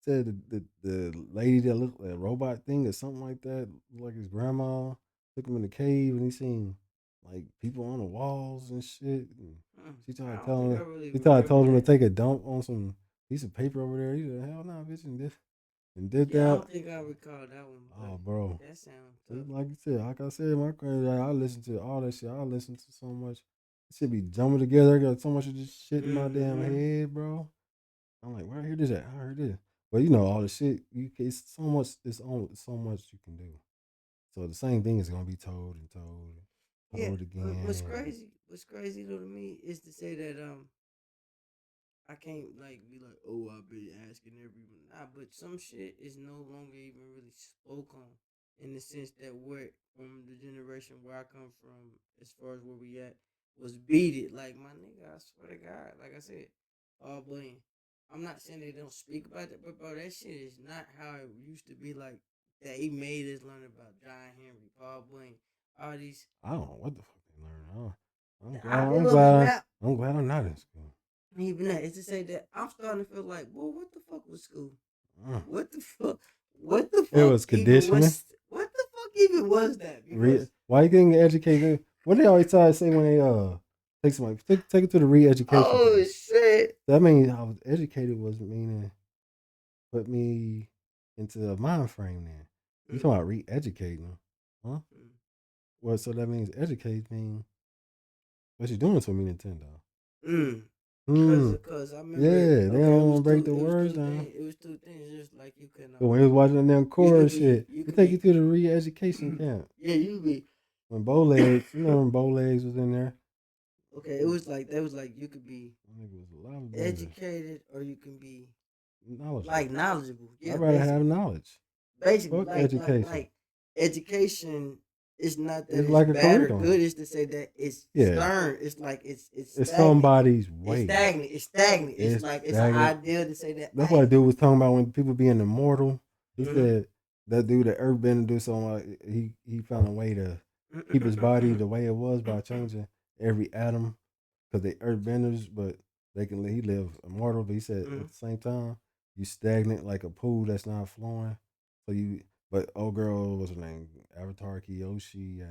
said the lady that looked like a robot thing or something like that, like his grandma, took him in the cave and he seen like people on the walls and shit. And she I tried don't think telling I him, really she tried remember told him to that. take a dump on some piece of paper over there. He said, "Hell no, bitch," and did Yeah, I that. don't think I recall that one, but Oh, bro, that sounds tough. it's like you said, like I said, my crazy. I listen to all that shit. I listen to so much. It should be jumping together. I got so much of this shit in my damn Mm-hmm. head, bro. I'm like, where I hear this at? I heard this. But you know, all the shit it's so much. It's so much you can do. So the same thing is gonna be told and told, and Yeah, told but what's again. crazy? What's crazy though to me is to say that I can't like be like, oh, I've been asking everyone. Nah, but some shit is no longer even really spoke on in the sense that we're from the generation where I come from, as far as where we at, was beat it. Like my nigga, I swear to God, like I said, all blame. I'm not saying they don't speak about it, but bro, that shit is not how it used to be. Like that, he made us learn about John Henry, Paul Blaine, all these. I don't know what the fuck they learn. I'm The glad. ideal of a map. I'm glad I'm not in school. Even that is to say that I'm starting to feel like, well, what the fuck was school? Uh, What the fuck? What the it fuck was even conditioning. was? What the fuck even was that? Because Why you getting educated? What they always try to say when they take somebody take it to the re-education oh place. shit, That means I was educated was meaning put me into a mind frame. Then you talking about re-educating, huh? Well, so that means educate mean what you doing to me, Nintendo? mm. Hmm. Cause I remember. Yeah, they Okay, don't want to break the it was words two down. things. It was two things. Just like you can But when he was watching them you could chorus be shit, you they could take you be to the re-education camp. yeah you could be When Bowlegs, you know when Bowlegs was in there. okay. It was like that was like you could be I think it was a lot of better. educated or you can be Knowledgeable. like knowledgeable. Yeah, I'd rather have basically. knowledge. Basically Fuck education. like education is not that It's it's like a bad or curriculum. good. It's to say that it's Yeah. stern. It's like it's It's stagnant. somebody's It's way. stagnant. It's stagnant. It's It's like it's an stagnant. ideal to say that That's what a I dude was talking about when people being immortal. He mm-hmm. said that dude that Earthbender do something like he found a way to keep his body the way it was by changing every atom because they earthbenders, but they can he live immortal. But he said mm-hmm. at the same time, you stagnant like a pool that's not flowing. So you, but old girl, what's her name? Avatar Kiyoshi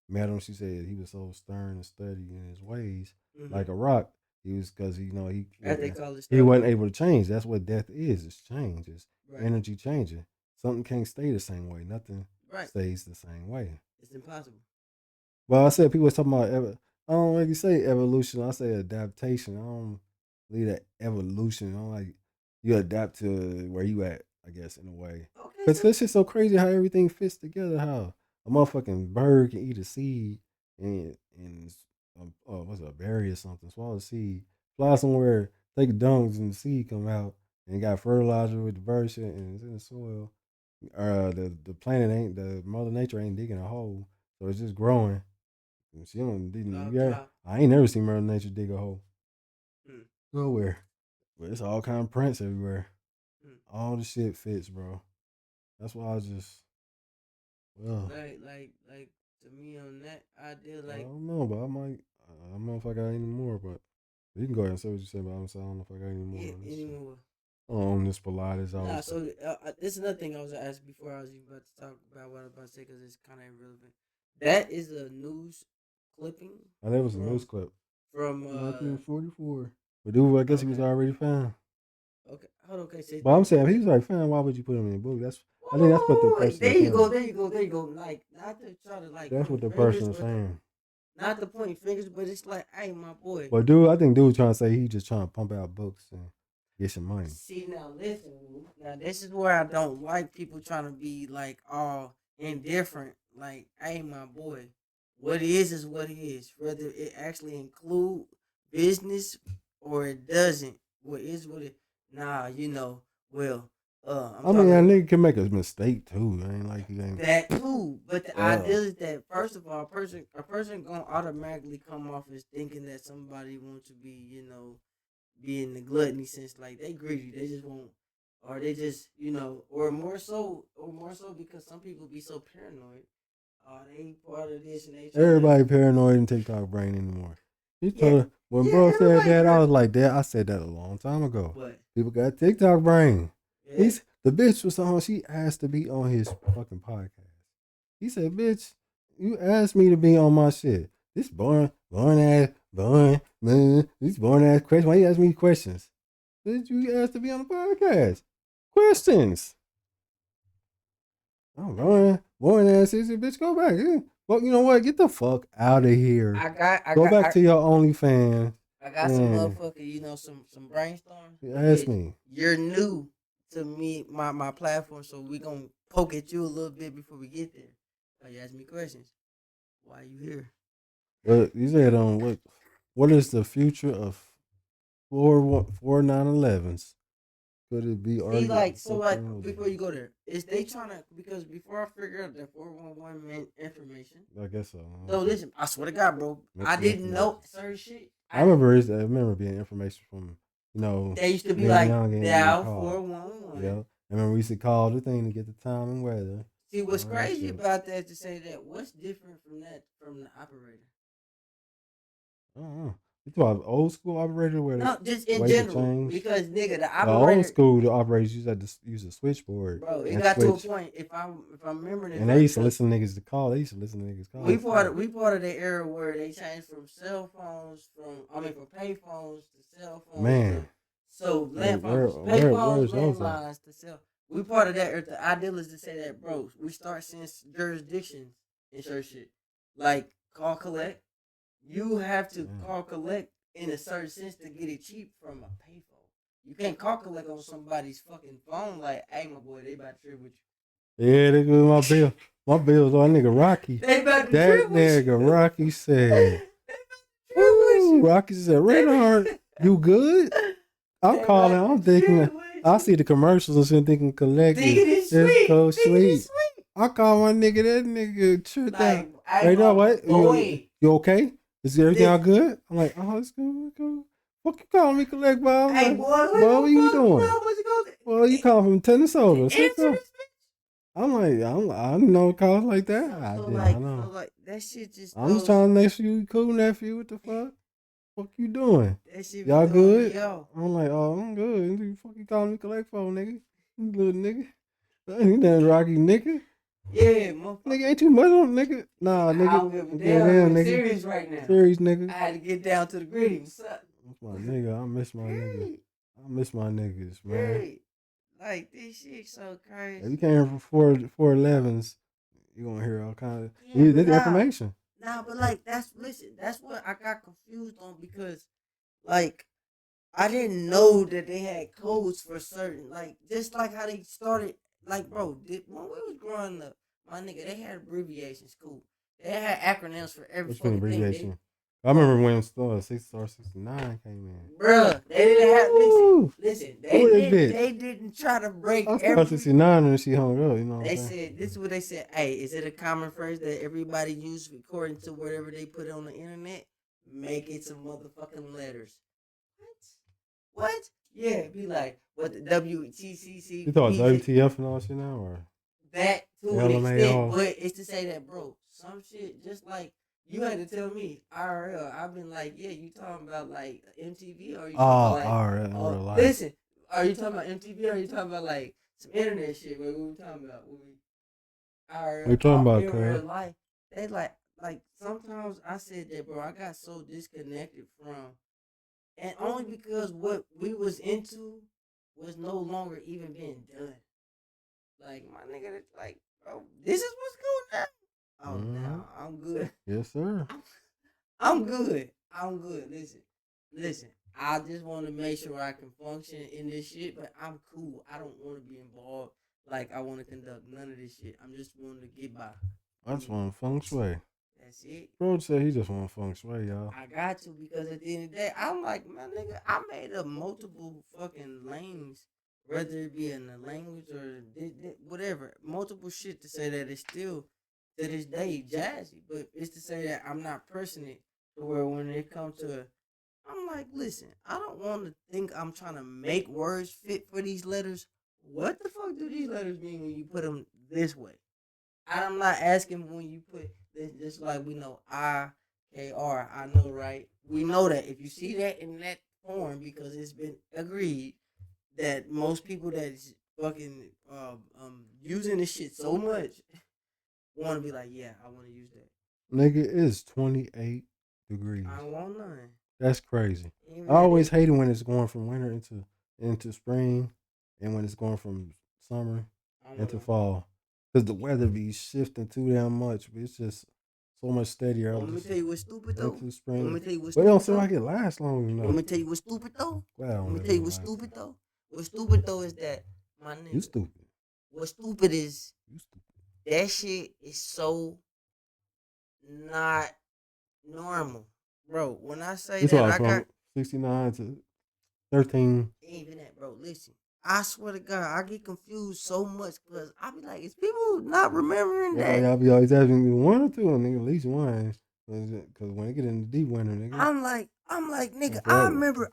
met him. She said he was so stern and steady in his ways, Mm-hmm. like a rock. He was because you know As they call it he stubborn. wasn't able to change. That's what death is. It's change. It's Right. energy changing. Something can't stay the same way. Nothing Right. stays the same way. It's impossible. Well, I said people was talking about I don't really say evolution. I say adaptation. I don't leave that evolution. I don't like you adapt to where you at. I guess in a way, Okay, because so this is so crazy how everything fits together. How a motherfucking bird can eat a seed and what's it, a berry or something, swallow the seed, fly somewhere, take dunks and the seed come out and got fertilizer with the bird shit and it's in the soil. The planet ain't the mother nature ain't digging a hole, so it's just growing. And she don't didn't off yeah. top. I ain't never seen Mother Nature dig a hole Mm. nowhere, but it's all kind of prints everywhere. All the shit fits, bro. That's why I just, well, like to me on that idea, I like don't know, but I don't know if I got any more, but you can go ahead and say what you say, but I don't know if I got any more on this shit. anymore. On this Paulides, Nah, so this is another thing I was gonna ask before I was even about to talk about what I was about to say because it's kind of irrelevant. That is a news clipping. Oh, that was a news clip from 1944. But dude, I guess he was already found. Okay, hold on. Okay, say. But I'm saying, if he was like found, why would you put him in the book? I think that's what the person. There you go. There you go. There you go. Like not to try to like. That's what the person is saying. Not to point fingers, but it's like, hey, my boy. But dude, I think dude trying to say he just trying to pump out books and get some money. See now, listen. Now this is where I don't like people trying to be like all indifferent. Like, hey, my boy, what it is what it is. Whether it actually include business or it doesn't. What is what it. Nah, you know. Well, I mean, a nigga can make a mistake too. I ain't like he ain't that too. But the idea is that first of all, a person gonna automatically come off as thinking that somebody wants to be, you know, be in the gluttony sense, like they greedy, they just want, or they just, you know, or more so because some people be so paranoid. They part of this and they. Everybody paranoid in TikTok brain anymore. He told when bro said that, I was like, that. I said that a long time ago. What? People got TikTok brain. Yeah. The bitch was on. She asked to be on his fucking podcast. He said, "Bitch, you asked me to be on my shit. This boring ass, man. These boring ass questions. Why you ask me questions? Did you ask to be on the podcast? Questions. Oh, boring ass. Bitch, go back. Well, you know what? Get the fuck out of here. Go back to your OnlyFans. I got some motherfucker, you know, some brainstorm. Ask me. You're new to me, my platform, so we gonna poke at you a little bit before we get there. So you ask me questions. Why you here? Well, you said what is the future of 9/11s? Could it be argued? See, like, so like before you go there, is they trying to, because before I figure out that 411 meant information. I guess so. So listen, I swear to God, bro, I didn't know certain shit. I remember being information from, you know, they used to be like dial 411. Yeah, I remember we used to call the thing to get the time and weather. See, what's crazy about that to say that? What's different from that from the operator? I don't know. You talking about old school operator where no, just in general, because nigga, the operator, old school the operators used to use a switchboard. Bro, it got to a point. If I'm remembering it, and they used to listen to niggas to call. They used to listen to niggas call. We part of the era where they changed from cell phones from pay phones to cell phones. Man, so land phones, pay phones, landlines to cell. We part of that era. The ideal is to say that, bro, we start seeing jurisdictions and shit like call collect. You have to call collect in a certain sense to get it cheap from a payphone. You can't call collect on somebody's fucking phone like, hey, my boy, they about to trip with you. Yeah, they go my bill. My bill's on nigga Rocky. They about to trip with you. That nigga Rocky said. Rocky said, Reinhardt, you good? I'm calling. I'm thinking. I see the commercials and shit thinking collect it. Just go sleep. I call my nigga. That nigga tripped out. Hey, know what? You okay? Is everything all good? I'm like, oh, it's good. What you calling me collect, Bob? Hey, boy, what you doing? Well, you calling from Minnesota. I'm like, I know calls like that. I know. So like, that shit just. I'm just trying to make sure you cool, nephew. What the fuck? What you doing? That shit y'all good? Yo. I'm like, oh, I'm good. What the fuck you calling me collect for, nigga? You little nigga. You that Rocky nigga. Yeah, motherfucker. Nigga, ain't too much on nigga. Nah, nigga. I don't give a damn, nigga. Serious right now. Serious, nigga. I had to get down to the gritty. What's up? That's my nigga. I miss my niggas. I miss my niggas, man. Like, this shit so crazy. If you came here for 411s, you gonna hear all kind of this information. Nah, but like, that's what I got confused on because, like, I didn't know that they had codes for certain, like, just like how they started. Like, bro, when we was growing up, my nigga, they had abbreviations, cool. They had acronyms for every fucking thing. I remember when Star 69 came in. Bruh, they didn't have, listen, they didn't try to break Star 69 when she hung up, you know what I'm saying? Said, this is what they said, hey, is it a common phrase that everybody uses according to whatever they put on the internet? Make it some motherfucking letters. What? Yeah, be like, what the WTCC. You thought WTF and all shit now, or that to an LMAO? extent, but it's to say that, bro, some shit just like you had to tell me IRL. I've been like, yeah, you talking about like MTV, or you talking about like, IRL in real life. Listen, are you talking about MTV, or are you talking about like some internet shit? What we talking about? IRL, We talking about in real life. They like sometimes I said that, bro. I got so disconnected from, and only because what we was into was no longer even being done. Like, my nigga, like, bro, this is what's going on. Oh, no, I'm good. Yes, sir. I'm good. I'm good. Listen. I just want to make sure I can function in this shit, but I'm cool. I don't want to be involved. Like, I want to conduct none of this shit. I'm just wanting to get by. I just want feng shui. That's it. Bro said he just want feng shui, y'all. I got to, because at the end of the day, I'm like, man, nigga, I made up multiple fucking lanes, whether it be in the language or whatever, multiple shit to say that it's still to this day jazzy, but it's to say that I'm not pressing it to where when it comes to, I'm like, listen, I don't want to think I'm trying to make words fit for these letters. What the fuck do these letters mean when you put them this way? I'm not asking when you put this, just like we know IKR. I know, right? We know that if you see that in that form, because it's been agreed that most people that's fucking using this shit so much want to be like, yeah, I want to use that. Nigga, it's 28 degrees. I want none. That's crazy. I always hate it when it's going from winter into spring, and when it's going from summer into fall, because the weather be shifting too damn much. But it's just so much steadier. Let me tell you what's stupid though. Spring. Let me tell you what's stupid. But it don't seem though. like it lasts long enough. Let me tell you what's stupid though. Let me tell you what's stupid though. What's stupid though is that, my nigga. You stupid. What's stupid is you stupid. That shit is so not normal, bro. When I say it's that, I from got 69 to 13. Even that, bro. Listen, I swear to God, I get confused so much because I be like, is people not remembering that? Y'all be always asking me one or two, nigga, at least one. Because when they get in the deep winter, nigga. I'm like, nigga, I remember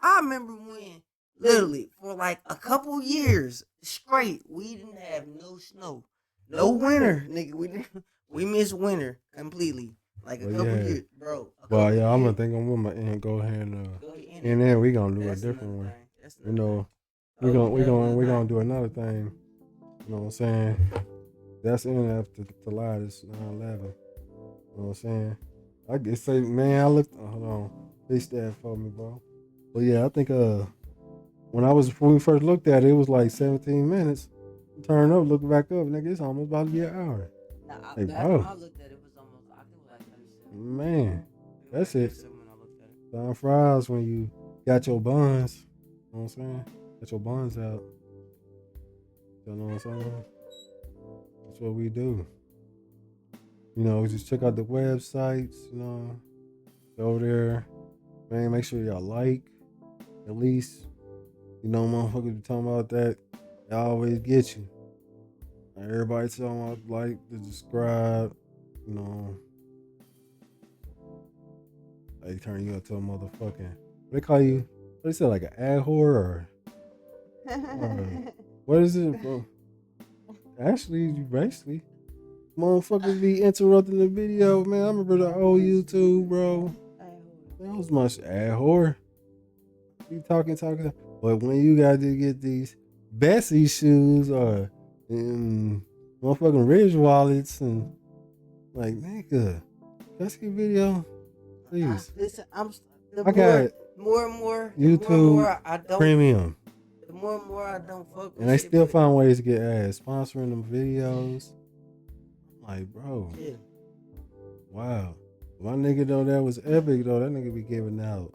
when, literally, for like a couple years straight, we didn't have no snow. No winter, nigga. We missed winter completely. Like a couple years, bro. Well, yeah, I'm gonna think I'm with my end. Go ahead and then we gonna do a different one. You know, we gonna do another thing. You know what I'm saying? That's in after Paulides 9/11. You know what I'm saying? I just say, man, I looked. Hold on, fix that for me, bro. But yeah, I think when we first looked at it, it was like 17 minutes. Turn up, look back up, nigga. It's almost about to be an hour. Nah, hey, bro. When I looked at it, was almost, I think it was like 37. Man, that's it. Don fries when you got your buns. You know what I'm saying? Got your buns out. You know what I'm saying? That's what we do. You know, just check out the websites, you know. Go there. Man, make sure y'all like. At least, you know, motherfuckers be talking about that. They always get you. Everybody talking about like to subscribe, you know. They turn you into a motherfucking, they call you, what they say, like an ad whore or what is it, bro? Actually, you basically, motherfuckers be interrupting the video, man. I remember the old YouTube, bro. That was much ad whore. You talking. But when you got to get these Bessie shoes or motherfucking Ridge wallets and like, nigga, can I see a video? Please. Listen, I got more and more YouTube I don't, Premium. The more and more I don't fuck with and they still find ways to get ads sponsoring them videos. I'm like, bro. Yeah. Wow. My nigga though, that was epic though. That nigga be giving out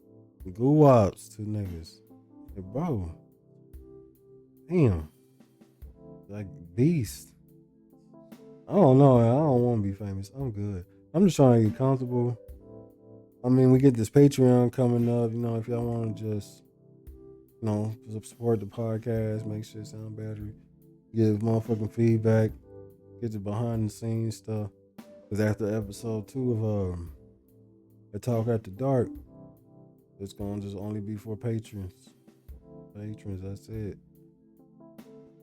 goo-wops to niggas. Like, bro. Damn. Like beast. I don't know. I don't want to be famous. I'm good. I'm just trying to get comfortable. I mean, we get this Patreon coming up. You know, if y'all want to just, you know, support the podcast, make sure it sound better, give motherfucking feedback, get the behind the scenes stuff. Because after episode 2 of The Talk After Dark, it's going to just only be for patrons. patrons. That's it.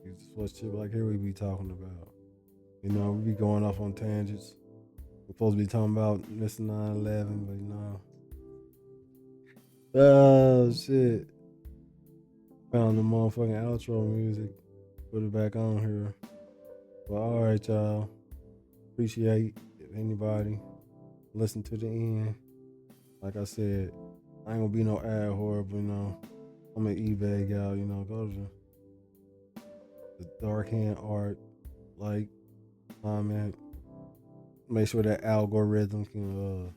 It's what shit like here we be talking about. You know, we be going off on tangents. We're supposed to be talking about missing 9/11, but no. Oh shit! Found the motherfucking outro music. Put it back on here. Well, all right, y'all. Appreciate if anybody listen to the end. Like I said, I ain't gonna be no ad whore, but you know, I'm an eBay guy. You know, go to the Darkhand art, like, comment, make sure that algorithm can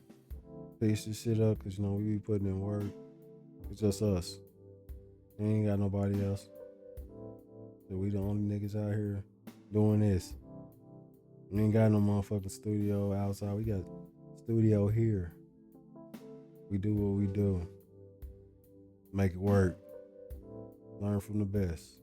fix this shit up, cause you know we be putting in work. It's just us. We ain't got nobody else. So we the only niggas out here doing this. We ain't got no motherfucking studio outside. We got studio here. We do what we do. Make it work. Learn from the best.